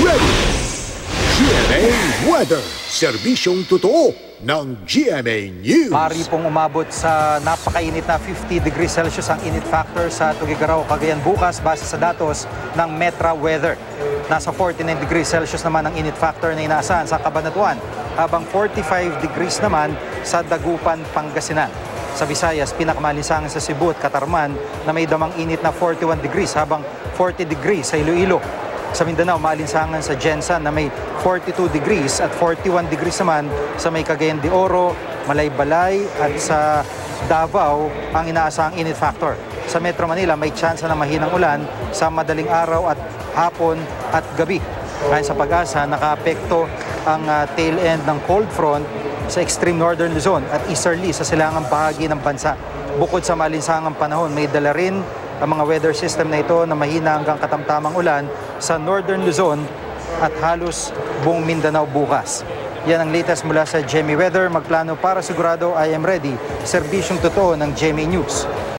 ready! GMA Weather, serbisyong totoo ng GMA News. Mari pong umabot sa napakainit na 50 degrees Celsius ang init factor sa Tuguegarao, Cagayan bukas base sa datos ng Metra Weather. Nasa 49 degrees Celsius naman ang init factor na inaasahan sa Cabanatuan, habang 45 degrees naman sa Dagupan, Pangasinan. Sa Visayas, pinakamalinsangan sa Cebu at Catarman na may damang init na 41 degrees habang 40 degrees sa Iloilo. Sa Mindanao, maalinsangan sa Jensan na may 42 degrees at 41 degrees naman sa may Cagayan de Oro, Malaybalay at sa Davao ang inaasahang init factor. Sa Metro Manila, may tsansa na mahinang ulan sa madaling araw at hapon at gabi. Ayon sa Pag-asa, nakaapekto ang tail end ng cold front sa extreme northern Luzon at easterly sa silangang bahagi ng bansa. Bukod sa malinsangang panahon, may dala rin ang mga weather system na ito na mahina hanggang katamtamang ulan sa northern Luzon at halos buong Mindanao bukas. Yan ang latest mula sa GMA Weather. Magplano para sigurado, I am ready. Serbisyong totoo ng GMA News.